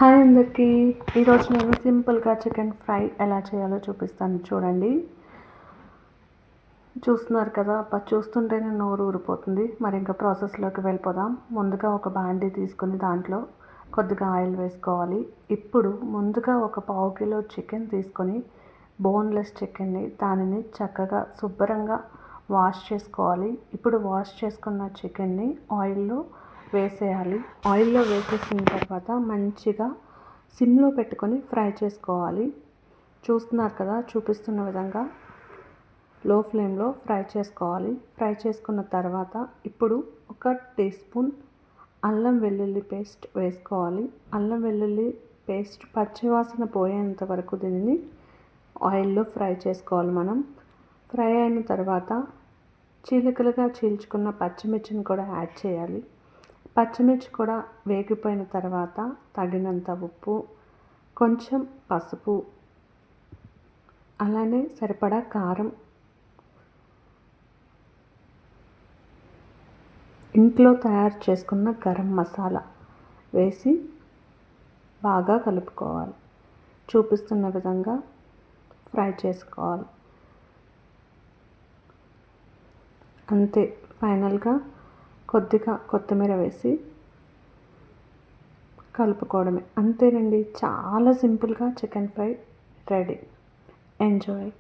Hi అందరికీ. ఈరోజు నేను సింపుల్గా చికెన్ ఫ్రై ఎలా చేయాలో చూపిస్తాను చూడండి. చూస్తున్నారు కదా, చూస్తుంటేనే నోరు ఊరిపోతుంది. మరి ఇంకా ప్రాసెస్లోకి వెళ్ళిపోదాం. ముందుగా ఒక బాండీ తీసుకుని దాంట్లో కొద్దిగా ఆయిల్ వేసుకోవాలి. ఇప్పుడు ముందుగా ఒక పావు కిలో చికెన్ తీసుకొని బోన్లెస్ చికెన్ని దానిని చక్కగా శుభ్రంగా వాష్ చేసుకోవాలి. ఇప్పుడు వాష్ చేసుకున్న చికెన్ని ఆయిల్లో వేసేయాలి. ఆయిల్లో వేసేసిన తర్వాత మంచిగా సిమ్లో పెట్టుకొని ఫ్రై చేసుకోవాలి. చూస్తున్నారు కదా, చూపిస్తున్న విధంగా లో ఫ్లేమ్లో ఫ్రై చేసుకోవాలి. ఫ్రై చేసుకున్న తర్వాత ఇప్పుడు 1 టీ స్పూన్ అల్లం వెల్లుల్లి పేస్ట్ వేసుకోవాలి. అల్లం వెల్లుల్లి పేస్ట్ పచ్చివాసన పోయేంత వరకు దీనిని ఆయిల్లో ఫ్రై చేసుకోవాలి. మనం ఫ్రై అయిన తర్వాత చీలికలుగా చీల్చుకున్న పచ్చిమిర్చిని కూడా యాడ్ చేయాలి. పచ్చిమిర్చి కూడా వేగిపోయిన తర్వాత తగినంత ఉప్పు, కొంచెం పసుపు, అలానే సరిపడా కారం, ఇంట్లో తయారు చేసుకున్న గరం మసాలా వేసి బాగా కలుపుకోవాలి. చూపిస్తున్న విధంగా ఫ్రై చేసుకోవాలి. అంతే, ఫైనల్గా కొద్దిగా కొత్తిమీర వేసి కలుపుకోవడమే. అంతేనండి, చాలా సింపుల్గా చికెన్ ఫ్రై రెడీ. ఎంజాయ్.